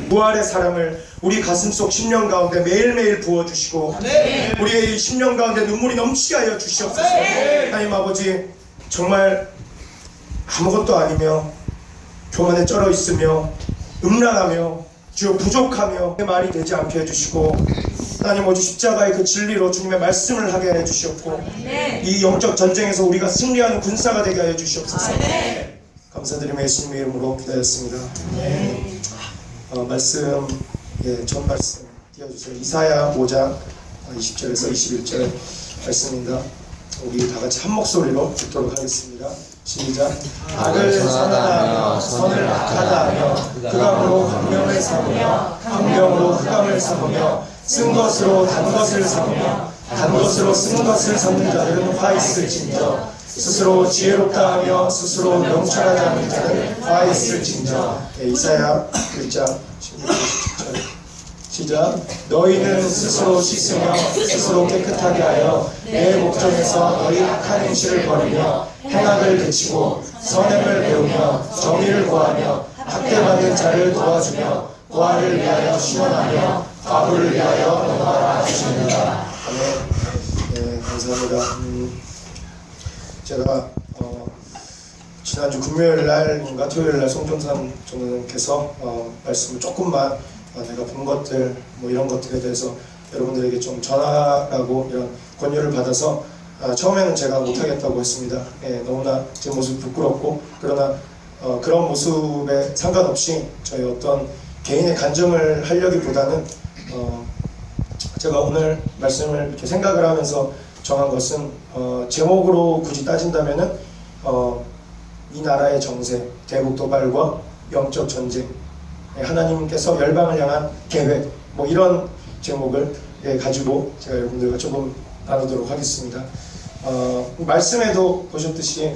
부활의 사랑을 우리 가슴속 심령 가운데 매일매일 부어주시고 우리의 이 심령 가운데 눈물이 넘치게 하여 주시옵소서. 하나님 아버지, 정말 아무것도 아니며 교만에 쩔어 있으며 음란하며 주여 부족하며 말이 되지 않게 해주시고, 하나님 오직 십자가의 그 진리로 주님의 말씀을 하게 해주시옵고 이 영적 전쟁에서 우리가 승리하는 군사가 되게 하여 주시옵소서. 감사드리며 예수님의 이름으로 기도했습니다. 말씀, 전 말씀 띄워주세요. 이사야 5장 20절에서 21절 말씀입니다. 우리 다같이 한 목소리로 듣도록 하겠습니다. 시작. 악을 선하다 선을 악하다 하며 흑암으로 광명을 삼으며 광명으로 흑암을 삼으며 쓴 것으로 단 것을 삼으며 단 것으로 쓴 것을 삼는 자들은 화 있을진저 스스로 지혜롭다 하며 스스로 명철하지 않은 자는 화 있을진저. 이사야 1장 16절 시작. 너희는 스스로 씻으며 스스로 깨끗하게 하여 내 목전에서 너희 악한 행실을 버리며 행악을 그치고 선행을 배우며 정의를 구하며 학대받는 자를 도와주며 고아를 위하여 시원하며 과부를 위하여 영화라 하시느니라. 아멘. 감사합니다. 제가 지난주 금요일날인가 토요일날 송정산 전도사님께서 말씀을 조금만 내가 본 것들 이런 것들에 대해서 여러분들에게 좀 전하라고 이런 권유를 받아서 처음에는 제가 못하겠다고 했습니다. 너무나 제 모습이 부끄럽고, 그러나 그런 모습에 상관없이 저희 어떤 개인의 간증을 하려기보다는 제가 오늘 말씀을 이렇게 생각을 하면서 정한 것은 제목으로 굳이 따진다면은 이 나라의 정세, 대국 도발과 영적 전쟁, 하나님께서 열방을 향한 계획, 이런 제목을 가지고 제가 여러분들과 조금 나누도록 하겠습니다. 말씀에도 보셨듯이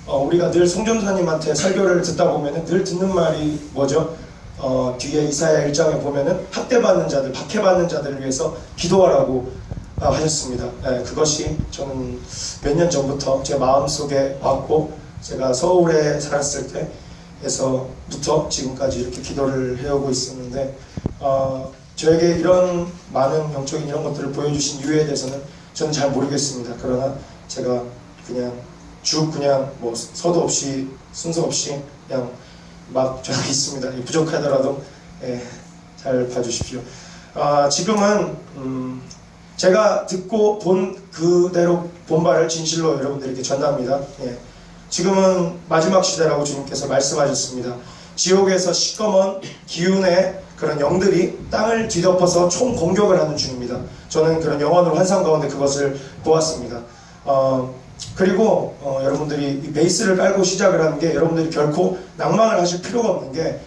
우리가 늘 송전사님한테 설교를 듣다 보면은 늘 듣는 말이 뭐죠? 뒤에 이사야 1장에 보면은 학대받는 자들, 박해받는 자들을 위해서 기도하라고 하셨습니다. 그것이 저는 몇 년 전부터 제 마음속에 왔고, 제가 서울에 살았을 때에서부터 지금까지 이렇게 기도를 해오고 있었는데, 저에게 이런 많은 영적인 이런 것들을 보여주신 이유에 대해서는 저는 잘 모르겠습니다. 그러나 제가 그냥 서도 없이 순서 없이 그냥 막 저기 있습니다. 부족하더라도 잘 봐주십시오. 지금은 제가 듣고 본 그대로 본 바를 진실로 여러분들에게 전합니다. 지금은 마지막 시대라고 주님께서 말씀하셨습니다. 지옥에서 시꺼먼 기운의 그런 영들이 땅을 뒤덮어서 총 공격을 하는 중입니다. 저는 그런 영화로 환상 가운데 그것을 보았습니다. 그리고 여러분들이 이 베이스를 깔고 시작을 하는 게, 여러분들이 결코 낭만을 하실 필요가 없는 게,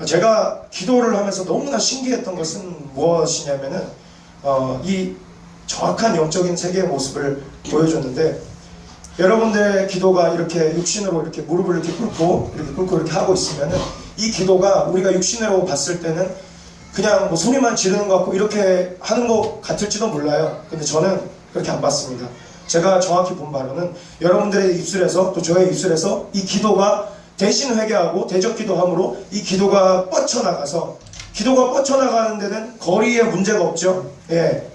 제가 기도를 하면서 너무나 신기했던 것은 무엇이냐면은 이 정확한 영적인 세계의 모습을 보여줬는데, 여러분들의 기도가 이렇게 육신으로 이렇게 무릎을 이렇게 꿇고 이렇게 하고 있으면은 이 기도가 우리가 육신으로 봤을 때는 그냥 소리만 지르는 것 같고 이렇게 하는 것 같을지도 몰라요. 근데 저는 그렇게 안 봤습니다. 제가 정확히 본 바로는 여러분들의 입술에서 또 저의 입술에서 이 기도가 대신 회개하고 대적 기도함으로 이 기도가 뻗쳐나가서, 기도가 뻗쳐나가는 데는 거리에 문제가 없죠.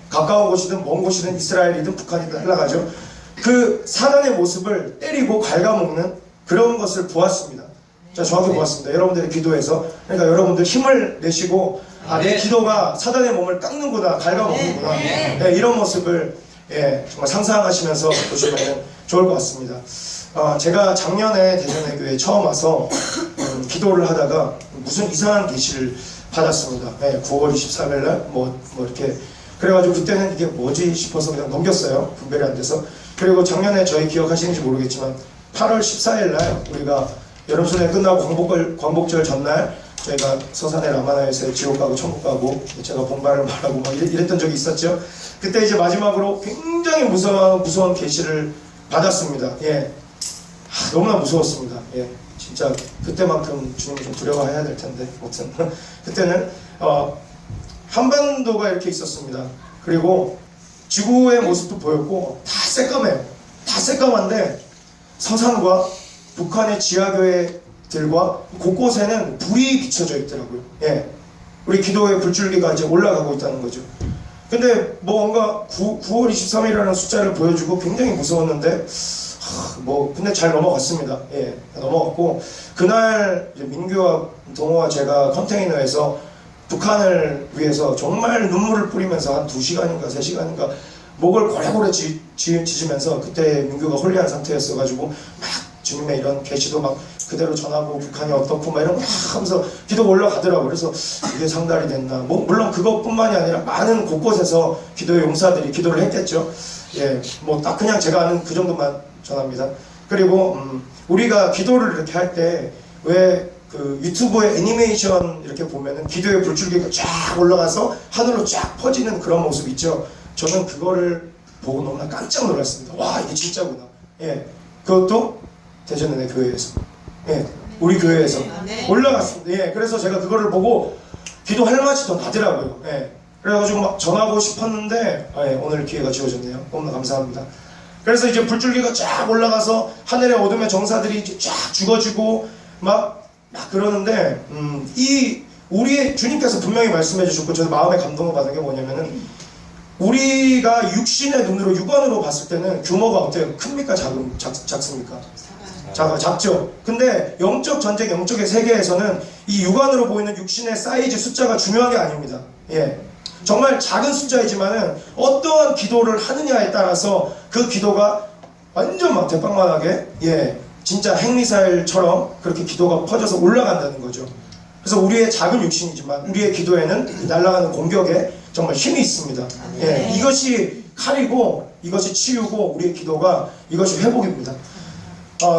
가까운 곳이든 먼 곳이든 이스라엘이든 북한이든 흘러가죠. 그 사단의 모습을 때리고 갉아먹는 그런 것을 보았습니다. 제가 정확히 보았습니다. 여러분들의 기도에서. 그러니까 여러분들 힘을 내시고 내 기도가 사단의 몸을 깎는구나, 갉아먹는구나, 이런 모습을 정말 상상하시면서 보시면 좋을 것 같습니다. 제가 작년에 대전의 교회에 처음 와서 기도를 하다가 무슨 이상한 계시를 받았습니다. 9월 23일날 이렇게 그래가지고 그때는 이게 뭐지 싶어서 그냥 넘겼어요. 분별이 안 돼서. 그리고 작년에 저희 기억하시는지 모르겠지만 8월 14일날 우리가 여름수련 끝나고 광복절 전날 저희가 서산의 라마나에서 지옥 가고 천국 가고 제가 본발을 말하고 이랬던 적이 있었죠. 그때 이제 마지막으로 굉장히 무서운 계시를 받았습니다. 너무나 무서웠습니다. 진짜 그때만큼 주님을 좀 두려워해야 될 텐데, 아무튼 그때는 한반도가 이렇게 있었습니다. 그리고 지구의 모습도 보였고 다 새까매요. 다 새까만데 서산과 북한의 지하교회 모습들과 곳곳에는 불이 비춰져 있더라고요. 예. 우리 기도의 불줄기가 이제 올라가고 있다는 거죠. 근데 뭔가 9월 23일이라는 숫자를 보여주고 굉장히 무서웠는데 근데 잘 넘어갔습니다. 예, 넘어갔고 그날 이제 민규와 동호와 제가 컨테이너에서 북한을 위해서 정말 눈물을 뿌리면서 한 2시간인가 3시간인가 목을 고래고래 짖으면서 그때 민규가 홀리한 상태였어가지고 막 주님의 이런 계시도 막 그대로 전하고 북한이 어떻고 막 이런 거 막 하면서 기도가 올라가더라고요. 그래서 이게 상달이 됐나. 물론 그것뿐만이 아니라 많은 곳곳에서 기도의 용사들이 기도를 했겠죠. 예, 딱 그냥 제가 아는 그 정도만 전합니다. 그리고 우리가 기도를 이렇게 할 때 왜 그 유튜브에 애니메이션 이렇게 보면은 기도의 불줄기가 쫙 올라가서 하늘로 쫙 퍼지는 그런 모습 있죠. 저는 그거를 보고 너무나 깜짝 놀랐습니다. 와, 이게 진짜구나. 예, 그것도 대전은혜 교회에서, 예, 우리 교회에서 올라갔습니다. 예, 그래서 제가 그거를 보고 기도할 맛이 더 나더라고요. 예, 그래가지고 막 전하고 싶었는데 오늘 기회가 주어졌네요. 너무나 감사합니다. 그래서 이제 불줄기가 쫙 올라가서 하늘의 어둠의 정사들이 이제 쫙 죽어지고 막 그러는데 우리의 주님께서 분명히 말씀해 주셨고 저도 마음에 감동을 받은 게 뭐냐면은 우리가 육신의 눈으로 육안으로 봤을 때는 규모가 어때요? 큽니까? 작습니까? 작죠. 근데 영적 전쟁, 영적의 세계에서는 이 육안으로 보이는 육신의 사이즈 숫자가 중요한 게 아닙니다. 예. 정말 작은 숫자이지만은 어떠한 기도를 하느냐에 따라서 그 기도가 완전 막 대빵만하게, 예, 진짜 핵미사일처럼 그렇게 기도가 퍼져서 올라간다는 거죠. 그래서 우리의 작은 육신이지만 우리의 기도에는 날아가는 공격에 정말 힘이 있습니다. 예, 이것이 칼이고 이것이 치유고 우리의 기도가 이것이 회복입니다.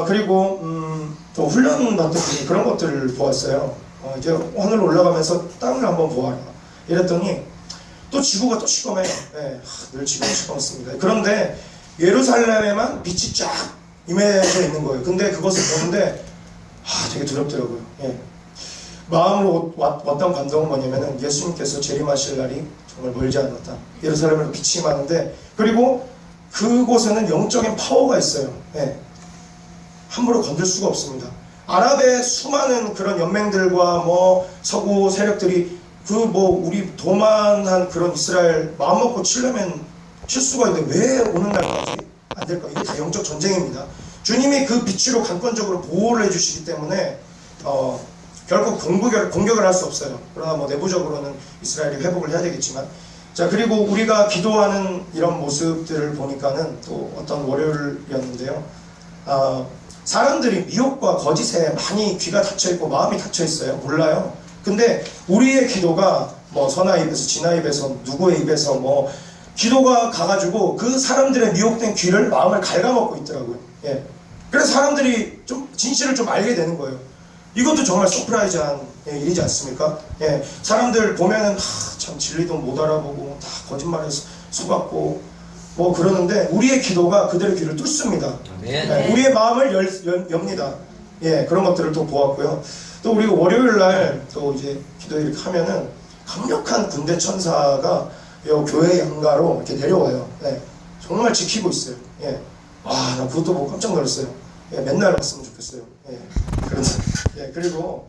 그리고 또 훈련 받던 그런 것들을 보았어요. 이제 하늘로 올라가면서 땅을 한번 보아라. 이랬더니 또 지구가 또 시커매요. 예, 늘 지구가 시커멓습니다. 그런데 예루살렘에만 빛이 쫙 임해져 있는 거예요. 근데 그것을 보는데 되게 두렵더라고요. 예. 마음으로 왔던 감동은 뭐냐면은 예수님께서 재림하실 날이 정말 멀지 않았다. 예루살렘으로 빛이 임하는데 그리고 그곳에는 영적인 파워가 있어요. 예. 함부로 건들 수가 없습니다. 아랍의 수많은 그런 연맹들과 서구 세력들이 우리 도만한 그런 이스라엘 마음먹고 치려면 칠 수가 있는데 왜 오는 날까지 안 될까? 이게 다 영적 전쟁입니다. 주님이 그 빛으로 강권적으로 보호를 해주시기 때문에 결국 공격을 할 수 없어요. 그러나 내부적으로는 이스라엘이 회복을 해야 되겠지만 자, 그리고 우리가 기도하는 이런 모습들을 보니까는 또 어떤 월요일이었는데요. 사람들이 미혹과 거짓에 많이 귀가 닫혀있고 마음이 닫혀있어요. 몰라요. 근데 우리의 기도가 선아 입에서 진아 입에서 누구의 입에서 기도가 가가지고 그 사람들의 미혹된 귀를 마음을 갉아먹고 있더라고요. 예. 그래서 사람들이 좀 진실을 좀 알게 되는 거예요. 이것도 정말 서프라이즈한 일이지 않습니까? 예. 사람들 보면은 참 진리도 못 알아보고 다 거짓말해서 속았고 그러는데 우리의 기도가 그들의 귀를 뚫습니다. 예. 우리의 마음을 엽니다. 예. 그런 것들을 또 보았고요. 또 우리가 월요일날 또 이제 기도 이렇게 하면은 강력한 군대 천사가 교회 양가로 이렇게 내려와요. 예. 정말 지키고 있어요. 예. 나 그것도 보고 깜짝 놀랐어요. 예. 맨날 왔으면 좋겠어요. 예. 그리고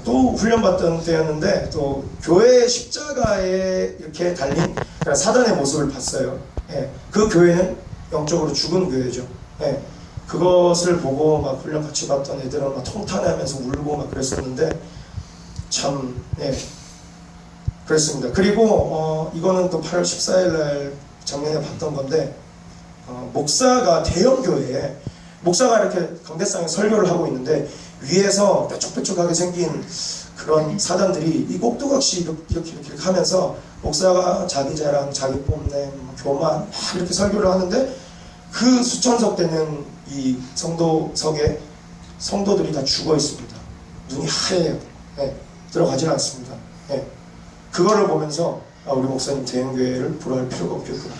또 훈련받던 때였는데 또 교회 십자가에 이렇게 달린 사단의 모습을 봤어요. 예. 그 교회는 영적으로 죽은 교회죠. 예. 그것을 보고 막 훈련 같이 받던 애들은 막 통탄하면서 울고 막 그랬었는데 참, 예, 그랬습니다. 그리고 이거는 또 8월 14일 날 작년에 봤던 건데 목사가 대형 교회에 목사가 이렇게 강대상에 설교를 하고 있는데 위에서 뾰족뾰족하게 생긴 그런 사단들이 이 꼭두각시 이렇게 하면서 목사가 자기 자랑, 자기 뽐냄, 교만 막 이렇게 설교를 하는데 그 수천석 되는 이 성도석에 성도들이 다 죽어 있습니다. 눈이 하얘요. 예, 들어가지는 않습니다. 예, 그거를 보면서 우리 목사님 대형교회를 불허할 필요가 없겠구나.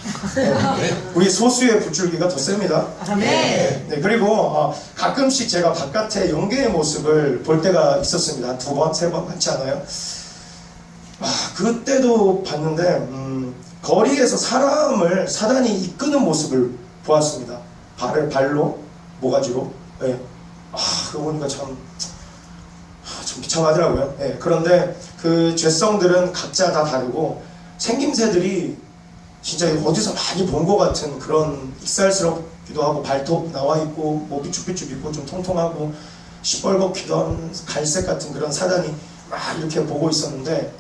예, 우리 소수의 불줄기가 더 셉니다. 네, 그리고 가끔씩 제가 바깥의 영계의 모습을 볼 때가 있었습니다. 한 2번, 3번 많지 않아요? 그때도 봤는데 거리에서 사람을 사단이 이끄는 모습을 보았습니다. 발로, 모가지로. 예. 그거 보니까 참 비참하더라고요. 예, 그런데 그 죄성들은 각자 다 다르고 생김새들이 진짜 어디서 많이 본 것 같은 그런 익살스럽기도 하고 발톱 나와 있고 뭐 삐쭉삐쭉 있고 좀 통통하고 시뻘겋기도 한 갈색 같은 그런 사단이 막 이렇게 보고 있었는데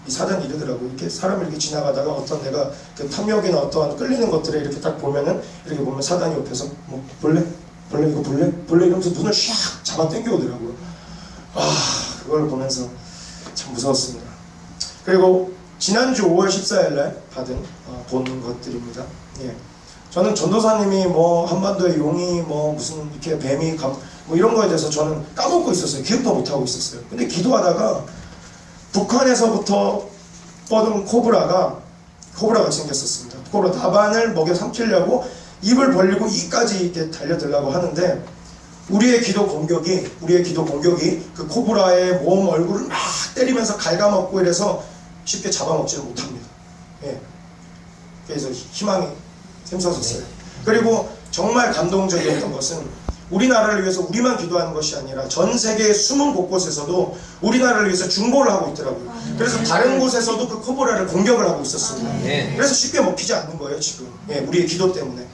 이 사단이 이러더라고요. 이렇게 사람을 이렇게 지나가다가 어떤 내가 그 탐욕이나 어떠한 끌리는 것들에 이렇게 딱 보면은 이렇게 보면 사단이 옆에서 뭐 볼래? 볼래? 이거 볼래? 볼래? 이러면서 눈을 샥 잡아 당겨오더라고요. 그걸 보면서 참 무서웠습니다. 그리고 지난주 5월 14일 날 받은 본 것들입니다. 예. 저는 전도사님이 뭐 한반도의 용이 뭐 무슨 이렇게 뱀이 뭐 이런 거에 대해서 저는 까먹고 있었어요. 기억도 못하고 있었어요. 근데 기도하다가 북한에서부터 뻗은 코브라가 생겼었습니다. 코브라 다반을 먹여 삼키려고 입을 벌리고 이까지 이렇게 달려들려고 하는데 우리의 기도 공격이 그 코브라의 몸 얼굴을 막 때리면서 갉아먹고 이래서 쉽게 잡아먹지를 못합니다. 예. 그래서 희망이 샘솟았어요. 그리고 정말 감동적이었던 것은 우리나라를 위해서 우리만 기도하는 것이 아니라 전 세계의 숨은 곳곳에서도 우리나라를 위해서 중보를 하고 있더라고요. 그래서 다른 곳에서도 그 코브라를 공격을 하고 있었습니다. 그래서 쉽게 먹히지 않는 거예요, 지금. 예, 우리의 기도 때문에.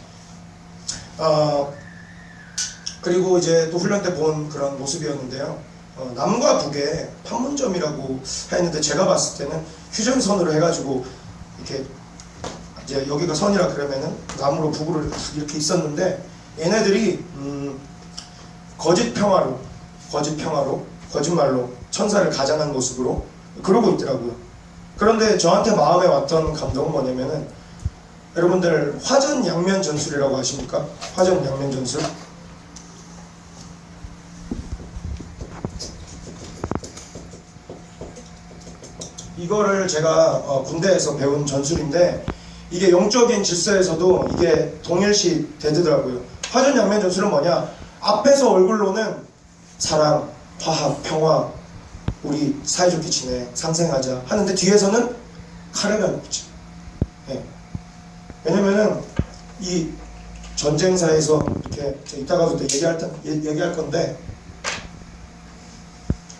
그리고 이제 또 훈련 때 본 그런 모습이었는데요. 남과 북에 판문점이라고 했는데 제가 봤을 때는 휴전선으로 해가지고 이렇게 이제 여기가 선이라 그러면은 남으로 북으로 이렇게 있었는데 얘네들이 거짓 평화로 거짓말로 천사를 가장한 모습으로 그러고 있더라고요. 그런데 저한테 마음에 왔던 감동은 뭐냐면은 여러분들 화전 양면 전술이라고 아십니까? 화전 양면 전술. 이거를 제가 군대에서 배운 전술인데 이게 영적인 질서에서도 이게 동일시 되더라고요. 화전 양면 전술은 뭐냐? 앞에서 얼굴로는 사랑, 화합, 평화, 우리 사이좋게 지내, 상생하자 하는데 뒤에서는 칼을 가는 거죠. 네. 왜냐면은 이 전쟁사에서 이렇게 이따가도 얘기할 건데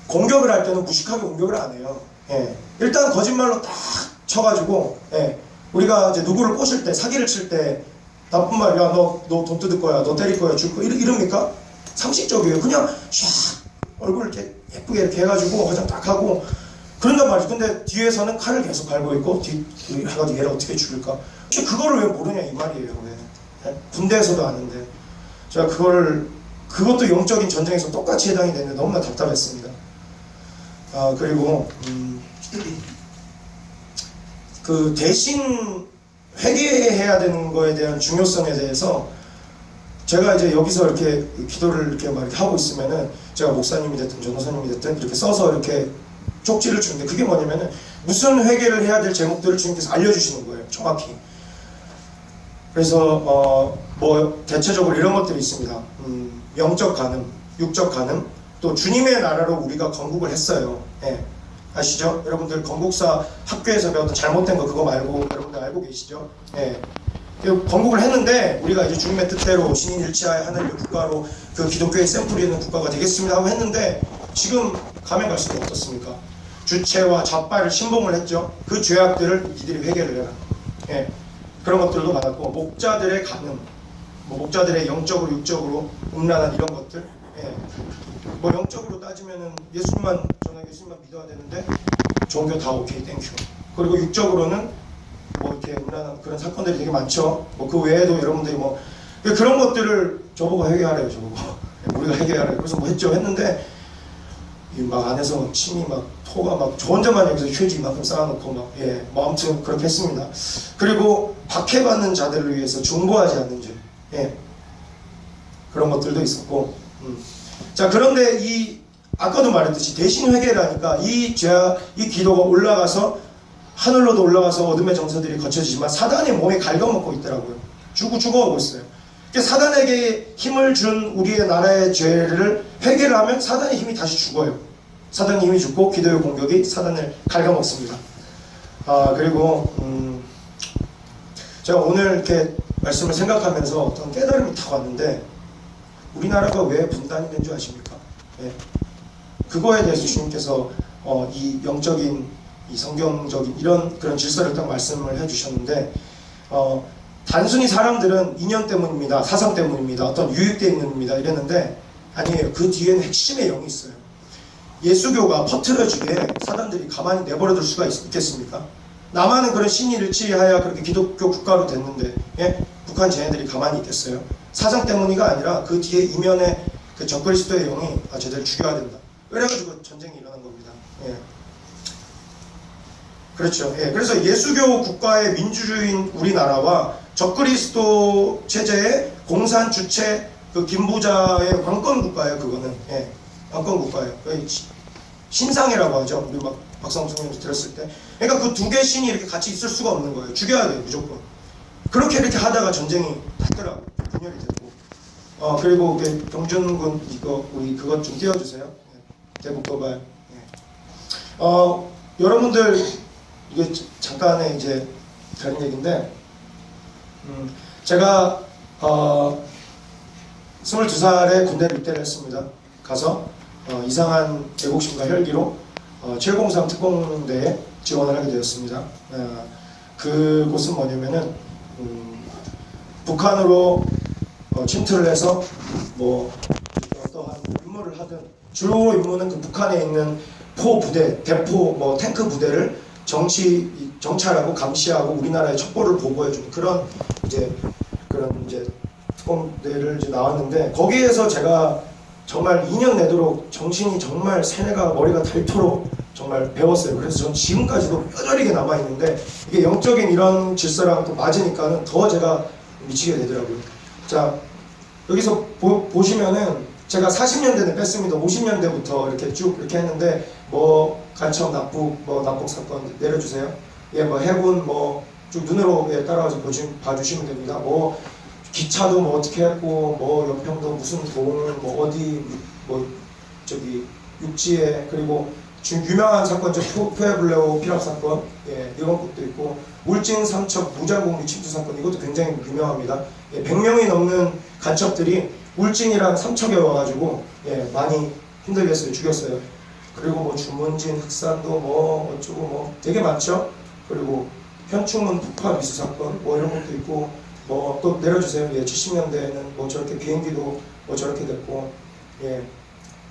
공격을 할 때는 무식하게 공격을 안 해요. 예. 일단 거짓말로 딱 쳐가지고 우리가 이제 누구를 꼬실 때 사기를 칠 때 나쁜 말, 야 너 돈 뜯을 거야, 너 때릴 거야, 줄 거야 이럽니까? 상식적이에요. 그냥 샥 얼굴 이렇게 예쁘게 이렇게 해가지고 화장 딱 하고 그런단 말이죠. 근데 뒤에서는 칼을 계속 갈고 있고 해가지고 얘를 어떻게 죽일까? 근데 그거를 왜 모르냐 이 말이에요. 왜? 군대에서도 아는데 제가 그것도 영적인 전쟁에서 똑같이 해당이 되는데 너무나 답답했습니다. 그리고 그 대신 회개해야 되는 거에 대한 중요성에 대해서 제가 이제 여기서 이렇게 기도를 이렇게 막 이렇게 하고 있으면은 제가 목사님이 됐든 전도사님이 됐든 이렇게 써서 이렇게 쪽지를 주는데 그게 뭐냐면은 무슨 회개를 해야 될 제목들을 주님께서 알려주시는 거예요. 정확히. 그래서 뭐 대체적으로 이런 것들이 있습니다. 영적 간음, 육적 간음, 또 주님의 나라로 우리가 건국을 했어요. 예. 아시죠? 여러분들 건국사 학교에서 배웠던 잘못된 거 그거 말고 여러분들 알고 계시죠? 예. 건국을 했는데 우리가 이제 주님의 뜻대로 신인일치하여 하나님의 국가로 그 기독교의 샘플이 있는 국가가 되겠습니다 하고 했는데 지금 가면 갈수록 어떻습니까? 주체와 좌빨을 신봉을 했죠. 그 죄악들을 이들이 회개를 해라. 예. 그런 것들도 많았고 목자들의 간음, 뭐 목자들의 영적으로 육적으로 음란한 이런 것들. 예. 뭐 영적으로 따지면은 예수님만 믿어야 되는데 종교 다 오케이 땡큐. 그리고 육적으로는 뭐 이렇게 음란한 그런 사건들이 되게 많죠. 뭐 그 외에도 여러분들이 뭐 그런 것들을 저보고 회개하래요. 저보고 우리가 회개하래요. 그래서 뭐 했는데 막 안에서 막 침이 막 토가 막 저 혼자만 여기서 휴지 이만큼 쌓아놓고 막 뭐 아무튼 그렇게 했습니다. 그리고 박해받는 자들을 위해서 중보하지 않는 죄, 그런 것들도 있었고. 자, 그런데 아까도 말했듯이 대신 회개를 하니까 이 기도가 올라가서 하늘로도 올라가서 어둠의 정서들이 거쳐지지만 사단의 몸에 갉아먹고 있더라고요. 죽어가고 있어요. 그러니까 사단에게 힘을 준 우리의 나라의 죄를 회개를 하면 사단의 힘이 다시 죽어요. 사단의 힘이 죽고 기도의 공격이 사단을 갉아먹습니다. 그리고 제가 오늘 이렇게 말씀을 생각하면서 어떤 깨달음이 딱 왔는데 우리나라가 왜 분단이 된 줄 아십니까? 예. 그거에 대해서 주님께서 이 영적인, 이 성경적인 이런 그런 질서를 딱 말씀을 해주셨는데, 단순히 사람들은 인연 때문입니다, 사상 때문입니다, 어떤 유익 때문입니다 이랬는데 아니에요. 그 뒤에는 핵심의 영이 있어요. 예수교가 퍼트려지게 사람들이 가만히 내버려둘 수가 있겠습니까? 남한은 그런 신일일치하여 그렇게 기독교 국가로 됐는데, 예? 북한 쟤네들이 가만히 있겠어요? 사상 때문이가 아니라 그 뒤에 이면에 그 적그리스도의 영이 쟤들 죽여야 된다, 그래가지고 전쟁이 일어난 겁니다. 예. 그렇죠. 예. 그래서 예수교 국가의 민주주의인 우리나라와 적그리스도 체제의 공산 주체 그 김부자의 왕권 국가예요. 그거는. 예. 왕권 국가예요. 신상이라고 하죠. 우리 막 박상수 선생님 들었을 때. 그러니까 그 두 개 신이 이렇게 같이 있을 수가 없는 거예요. 죽여야 돼요, 무조건. 그렇게 이렇게 하다가 전쟁이 났더라고요. 분열이 되고. 그리고 경준군 이거 우리 그것 좀 띄워주세요. 예. 대북도발. 예. 여러분들 이게 잠깐의 이제 다른 얘기인데, 제가 22살에 군대를 입대를 했습니다. 가서 이상한 애국심과 혈기로 703 특공대에 지원을 하게 되었습니다. 그곳은 뭐냐면은 북한으로 침투를 해서 뭐 어떠한 임무를 하든, 주로 임무는 그 북한에 있는 포 부대, 대포, 뭐 탱크 부대를 정찰하고 감시하고 우리나라의 첩보를 보고해주는 그런 이제 특공대를 이제 나왔는데, 거기에서 제가 정말 2년 내도록 정신이 정말 세뇌가 머리가 닳도록 정말 배웠어요. 그래서 전 지금까지도 뼈저리게 남아있는데, 이게 영적인 이런 질서랑 또 맞으니까는 더 제가 미치게 되더라고요. 자, 여기서 보시면은 제가 40년대는 뺐습니다. 50년대부터 이렇게 쭉 이렇게 했는데, 뭐 간첩 납북, 뭐 납북 사건 내려주세요. 예, 뭐 해군 뭐 쭉 눈으로 따라와서 봐주시면 됩니다. 뭐 기차도 뭐 어떻게 했고, 뭐 연평도 무슨 동, 뭐 어디 뭐 저기 육지에, 그리고 유명한 사건죠. 푸에블레오 피랍 사건, 예, 이런 것도 있고, 울진 삼척 무장공비 침투 사건, 이것도 굉장히 유명합니다. 예, 100명이 넘는 간첩들이 울진이랑 삼척에 와가지고 예, 많이 힘들게 했어요. 죽였어요. 그리고 뭐 주문진, 흑산도 뭐 어쩌고 뭐 되게 많죠. 그리고 현충문 폭파 미수 사건 뭐 이런 것도 있고, 뭐 또 내려주세요. 예, 70년대에는 뭐 저렇게 비행기도 뭐 저렇게 됐고, 예,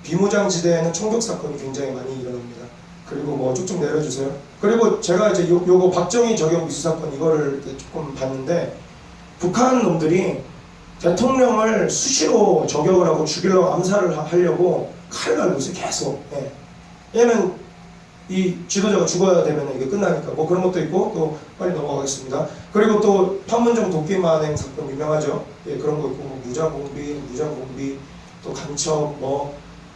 비무장지대에는 총격 사건이 굉장히 많이 일어납니다. 그리고 뭐 쭉쭉 내려주세요. 그리고 제가 이제 요거 박정희 저격 미수 사건 이거를 이렇게 조금 봤는데, 북한 놈들이 대통령을 수시로 저격을 하고 죽이려고 암살을 하려고 칼을 갈고 있어요. 계속. 예. 얘는 이 지도자가 죽어야 되면 이게 끝나니까 뭐 그런 것도 있고, 또 빨리 넘어가겠습니다. 그리고 또 판문점 도끼만행 사건 유명하죠. 예, 그런 거 있고, 뭐 무장공비, 또 간첩 뭐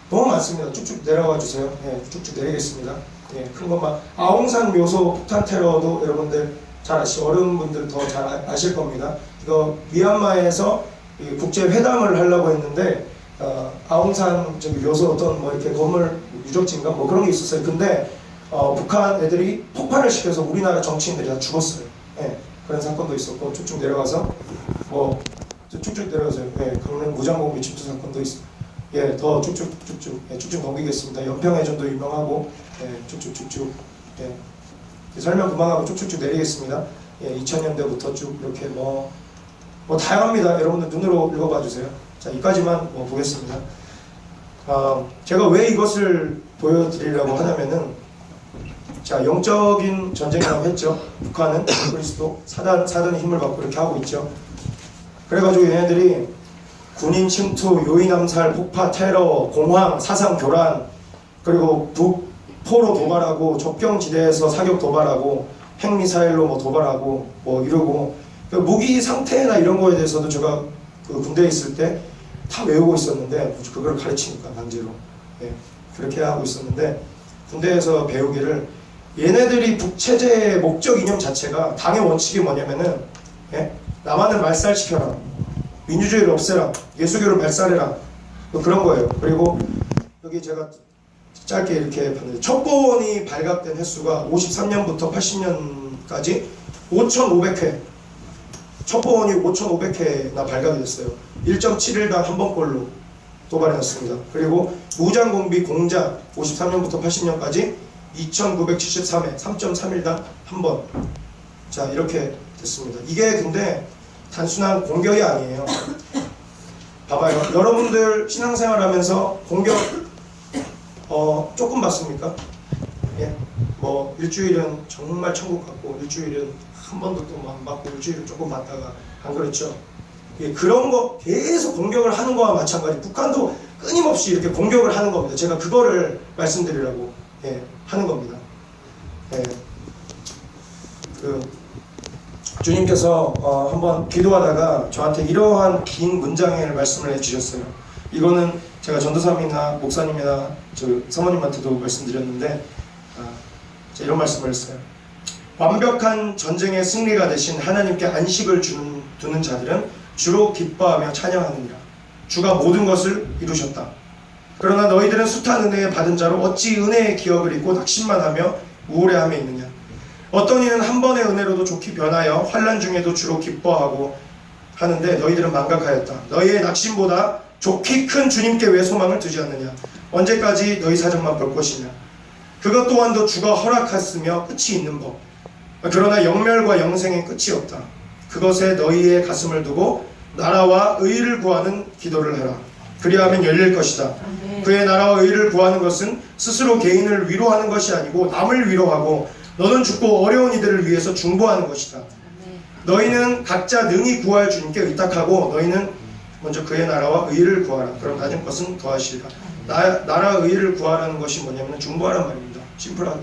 너무 많습니다. 쭉쭉 내려가 주세요. 예, 쭉쭉 내리겠습니다. 예, 큰 것만. 아웅산 묘소 폭탄 테러도 여러분들 잘 아시죠? 어른분들 더 잘 아실 겁니다. 이거 미얀마에서 국제 회담을 하려고 했는데 아웅산 저기 묘소 어떤 뭐 이렇게 건물 유적지인가 뭐 그런 게 있었어요. 근데 북한 애들이 폭발을 시켜서 우리나라 정치인들이 다 죽었어요. 예, 그런 사건도 있었고, 쭉쭉 내려가서 뭐 쭉쭉 내려가서요. 예, 강릉 무장공비 침투 사건도 있어요. 예, 더 쭉쭉 넘기겠습니다. 연평해전도 유명하고, 예, 쭉쭉. 예. 설명 그만하고 쭉쭉 내리겠습니다. 예, 2000년대부터 쭉 이렇게 뭐 다양합니다. 여러분들 눈으로 읽어봐 주세요. 자, 이까지만 뭐 보겠습니다. 제가 왜 이것을 보여드리려고 하냐면은, 자, 영적인 전쟁이라고 했죠. 북한은 그리스도 사단의 힘을 받고 이렇게 하고 있죠. 그래가지고 얘네들이 군인 침투, 요인 암살, 폭파, 테러, 공황, 사상 교란, 그리고 북포로 도발하고, 접경지대에서 사격 도발하고, 핵미사일로 뭐 도발하고 뭐 이러고, 무기 상태나 이런 거에 대해서도 제가 그 군대에 있을 때 다 외우고 있었는데, 그걸 가르치니까 강제로, 예, 그렇게 하고 있었는데, 군대에서 배우기를, 얘네들이 북체제의 목적 이념 자체가, 당의 원칙이 뭐냐면은, 예? 남한을 말살시켜라, 민주주의를 없애라, 예수교를 말살해라, 뭐 그런 거예요. 그리고 여기 제가 짧게 이렇게 봤는데, 첩보원이 발각된 횟수가 53년부터 80년까지 5,500회, 첩보원이 5,500회나 발각이 됐어요. 1.7일당 한 번꼴로. 도발해놨습니다. 그리고 무장공비 공작 53년부터 80년까지 2973회 3.3일당 한 번. 자, 이렇게 됐습니다. 이게 근데 단순한 공격이 아니에요. 봐봐요. 여러분들 신앙생활 하면서 공격 조금 받습니까? 예. 뭐 일주일은 정말 천국 같고 일주일은 한 번도 또 안 받고 일주일은 조금 받다가 안 그렇죠? 예, 그런 거 계속 공격을 하는 거와 마찬가지. 북한도 끊임없이 이렇게 공격을 하는 겁니다. 제가 그거를 말씀드리려고 하는 겁니다. 예. 주님께서 한번 기도하다가 저한테 이러한 긴 문장의 말씀을 해주셨어요. 이거는 제가 전도사님이나 목사님이나 저 사모님한테도 말씀드렸는데 이런 말씀을 했어요. 완벽한 전쟁의 승리가 되신 하나님께 안식을 두는 자들은 주로 기뻐하며 찬양하느니라. 주가 모든 것을 이루셨다. 그러나 너희들은 숱한 은혜에 받은 자로 어찌 은혜의 기억을 잊고 낙심만 하며 우울해함에 있느냐. 어떤 이는 한 번의 은혜로도 좋게 변하여 환난 중에도 주로 기뻐하고 하는데 너희들은 망각하였다. 너희의 낙심보다 좋기 큰 주님께 왜 소망을 두지 않느냐. 언제까지 너희 사정만 볼 것이냐. 그것 또한도 주가 허락하였으며 끝이 있는 법. 그러나 영멸과 영생의 끝이 없다. 그것에 너희의 가슴을 두고 나라와 의를 구하는 기도를 하라. 그리하면 열릴 것이다. 그의 나라와 의를 구하는 것은 스스로 개인을 위로하는 것이 아니고 남을 위로하고 너는 죽고 어려운 이들을 위해서 중보하는 것이다. 너희는 각자 능히 구할 주님께 의탁하고 너희는 먼저 그의 나라와 의를 구하라. 그럼 낮은 것은 더하시리라. 나라 의를 구하라는 것이 뭐냐면 중보하라는 말입니다. 심플하게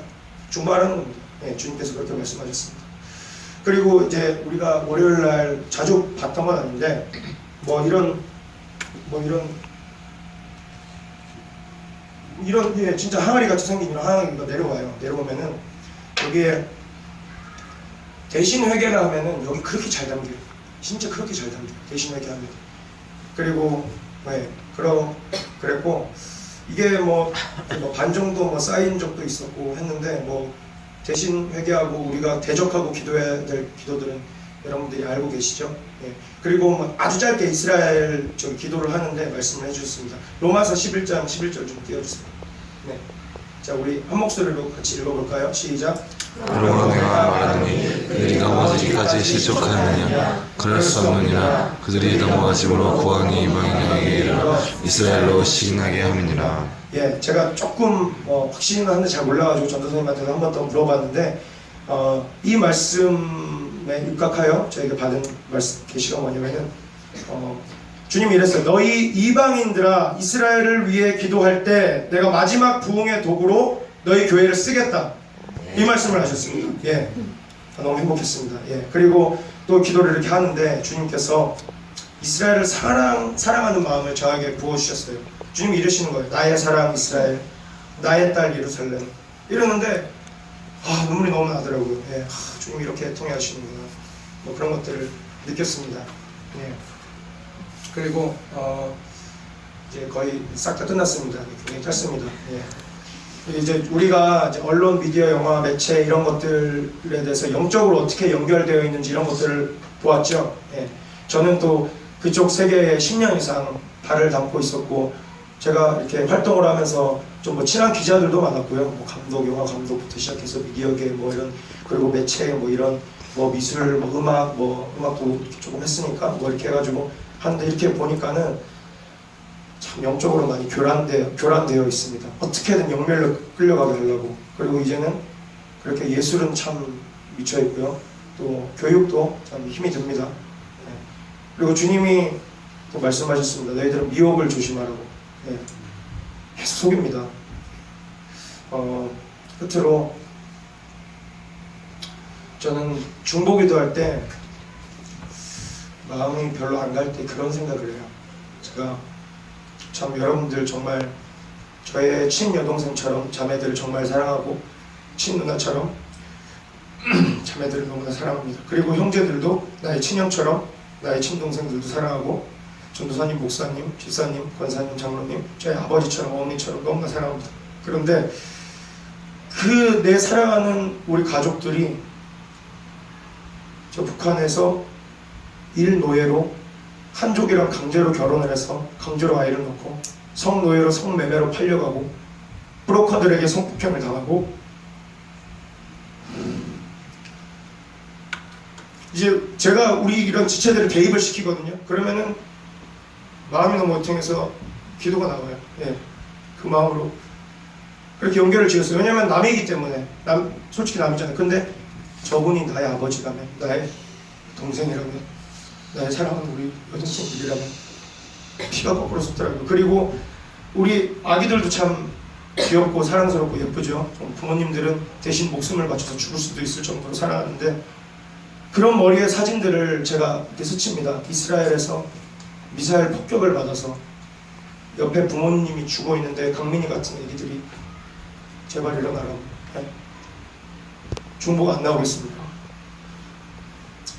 중보하라는 겁니다. 주님께서 그렇게 말씀하셨습니다. 그리고 이제 우리가 월요일날 자주 봤던 건 아닌데 이런 진짜 항아리 같이 생긴 이런 항아리가 내려와요. 내려오면은 여기에 대신 회개를 하면은 여기 그렇게 잘 담겨요. 진짜 그렇게 잘 담겨요. 대신 회개하면. 그리고 그랬고 이게 반 정도 쌓인 적도 있었고 했는데 대신 회개하고 우리가 대적하고 기도해야 될 기도들은 여러분들이 알고 계시죠? 그리고 아주 짧게 이스라엘 기도를 하는데 말씀을 해주셨습니다. 로마서 11장 11절 좀 띄워주세요. 자, 우리 한 목소리로 같이 읽어볼까요? 시작. 그러므로 내가 말하노니 그들이 넘어지기까지 실족하느냐. 그럴 수 없느니라. 그들이 넘어가심으로 구원이 이방인에게 이르러 이스라엘로 시인하게 함이니라. 제가 조금 확신은 하는데 잘 몰라가지고 전도사님한테도 한 번 더 물어봤는데 이 말씀에 입각하여 저에게 받은 계시가 뭐냐면은 주님이 이랬어요. 너희 이방인들아 이스라엘을 위해 기도할 때 내가 마지막 부흥의 도구로 너희 교회를 쓰겠다. 이 말씀을 하셨습니다. 너무 행복했습니다. 그리고 또 기도를 이렇게 하는데 주님께서 이스라엘을 사랑하는 마음을 저에게 부어주셨어요. 주님이 이러시는 거예요. 나의 사랑 이스라엘, 나의 딸 예루살렘. 이러는데 눈물이 너무 나더라고요. 주님이 이렇게 애통해 하시는구나. 그런 것들을 느꼈습니다. 그리고 이제 거의 싹 다 끝났습니다. 굉장히 짧습니다. 이제 우리가 이제 언론, 미디어, 영화, 매체 이런 것들에 대해서 영적으로 어떻게 연결되어 있는지 이런 것들을 보았죠. 저는 또 그쪽 세계에 10년 이상 발을 담고 있었고 제가 이렇게 활동을 하면서 좀 친한 기자들도 많았고요. 감독, 영화 감독부터 시작해서 미디어계 이런 그리고 매체 이런 미술, 음악, 음악도 조금 했으니까 이렇게 해가지고 하는데 이렇게 보니까는 참 영적으로 많이 교란되어 있습니다. 어떻게든 영멸로 끌려가게 하려고. 그리고 이제는 그렇게 예술은 참 미쳐 있고요. 또 교육도 참 힘이 듭니다. 그리고 주님이 또 말씀하셨습니다. 너희들은 미혹을 조심하라고. 계속 속입니다. 끝으로 저는 중보기도 할 때 마음이 별로 안 갈 때 그런 생각을 해요. 제가 참 여러분들 정말 저의 친여동생처럼 자매들을 정말 사랑하고 친누나처럼 자매들을 너무나 사랑합니다. 그리고 형제들도 나의 친형처럼 나의 친동생들도 사랑하고 전도사님, 목사님, 집사님, 권사님, 장로님, 저희 아버지처럼 어머니처럼 너무나 사랑합니다. 그런데 그 내 사랑하는 우리 가족들이 저 북한에서 일노예로 한족이랑 강제로 결혼을 해서 강제로 아이를 낳고 성노예로 성매매로 팔려가고 브로커들에게 성폭행을 당하고 이제 제가 우리 이런 지체들을 개입을 시키거든요. 그러면은 마음이 너무 어통해서 기도가 나와요. 예, 그 마음으로 그렇게 연결을 지었어요. 왜냐면 남이기 때문에 솔직히 남이잖아요. 근데 저분이 나의 아버지라면, 나의 동생이라면, 나의 사랑하는 우리 여동생들이라면 피가 거꾸로 솟더라고요. 그리고 우리 아기들도 참 귀엽고 사랑스럽고 예쁘죠. 부모님들은 대신 목숨을 바쳐서 죽을 수도 있을 정도로 사랑하는데 그런 머리의 사진들을 제가 이렇게 스칩니다. 이스라엘에서 미사일 폭격을 받아서 옆에 부모님이 죽어 있는데 강민이 같은 애기들이 제발 일어나라고. 중보가 안 나오겠습니까?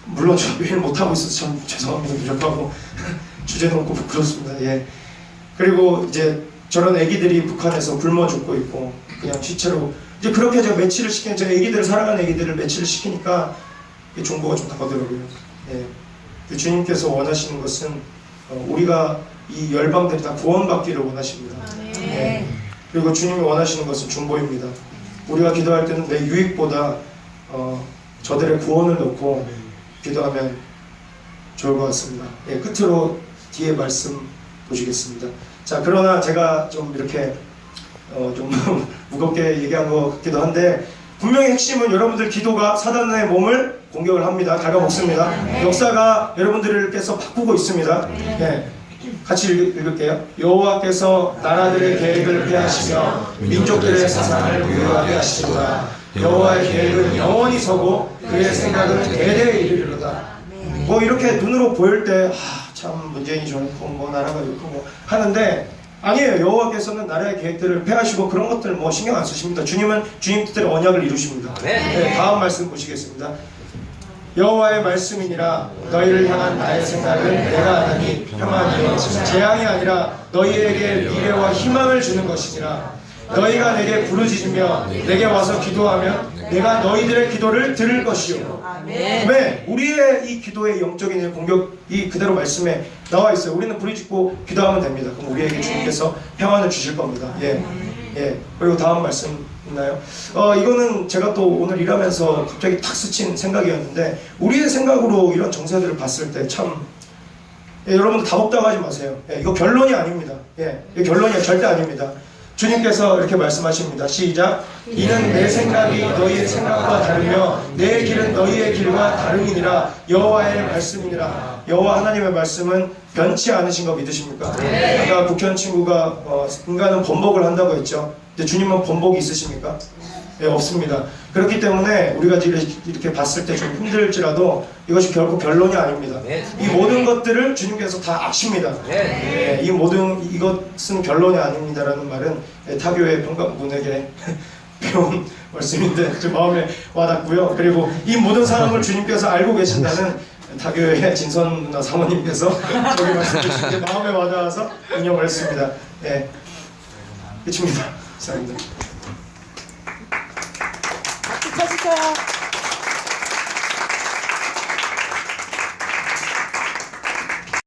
물론 저 매일 못하고 있어서 참 죄송합니다. 부족하고 주제 넘고 부끄럽습니다. 예. 그리고 이제 저런 애기들이 북한에서 굶어 죽고 있고 그냥 시체로 이제 그렇게 제가 매치를 시키는 제 애기들을 사랑하는 애기들을 매치를 시키니까 중보가 좀 나오더라고요. 예. 주님께서 원하시는 것은 우리가 이 열방들이 다 구원받기를 원하십니다. 예. 그리고 주님이 원하시는 것은 중보입니다. 우리가 기도할 때는 내 유익보다 저들의 구원을 놓고 기도하면 좋을 것 같습니다. 예, 끝으로 뒤에 말씀 보시겠습니다. 자, 그러나 제가 좀 이렇게 좀 무겁게 얘기한 것 같기도 한데 분명히 핵심은 여러분들 기도가 사단의 몸을 공격을 합니다. 갉아먹습니다. 역사가 여러분들께서 바꾸고 있습니다. 예. 같이 읽을게요. 여호와께서 나라들의 계획을 폐하시며 민족들의 사상을 무효하게 하시도다. 여호와의 계획은 영원히 서고 그의 생각은 대대에 이르리로다. 뭐 이렇게 눈으로 보일 때 참 문재인이 좋고 뭐 나라가 좋고 뭐 하는데 아니에요. 여호와께서는 나라의 계획들을 폐하시고 그런 것들 뭐 신경 안 쓰십니다. 주님은 주님 뜻대로 언약을 이루십니다. 네, 다음 말씀 보시겠습니다. 여호와의 말씀이니라 너희를 향한 나의 생각은 내가 아나니 평안이요 재앙이 아니라 너희에게 미래와 희망을 주는 것이니라. 너희가 내게 부르짖으며 내게 와서 기도하면 내가 너희들의 기도를 들을 것이요. 네, 우리의 이 기도의 영적인 공격이 그대로 말씀에 나와 있어요. 우리는 부르짖고 기도하면 됩니다. 그럼 우리에게 주님께서 평안을 주실 겁니다. 예. 그리고 다음 말씀 있나요? 이거는 제가 또 오늘 일하면서 갑자기 탁 스친 생각이었는데 우리의 생각으로 이런 정세들을 봤을 때 참 여러분들 다복당하지 마세요. 이거 결론이 아닙니다. 이거 결론이 절대 아닙니다. 주님께서 이렇게 말씀하십니다. 시작. 이는 내 생각이 너희의 생각과 다르며 내 길은 너희의 길과 다름이니라. 여호와의 말씀이니라. 여호와 하나님의 말씀은 변치 않으신 거 믿으십니까? 아까 국현 친구가 인간은 번복을 한다고 했죠. 근데 주님은 번복이 있으십니까? 네, 없습니다. 그렇기 때문에 우리가 이렇게 봤을 때 좀 힘들지라도 이것이 결코 결론이 아닙니다. 이 모든 것들을 주님께서 다 아십니다. 이 모든 이것은 결론이 아닙니다라는 말은 타교의 평강분에게 배운 말씀인데 제 마음에 와닿고요. 그리고 이 모든 상황을 주님께서 알고 계신다는 타교의 진선 누나 사모님께서 저기 말씀 주신 게 마음에 와닿아서 인용을 했습니다. 끝입니다. 감사합니다. 박수 쳐주세요.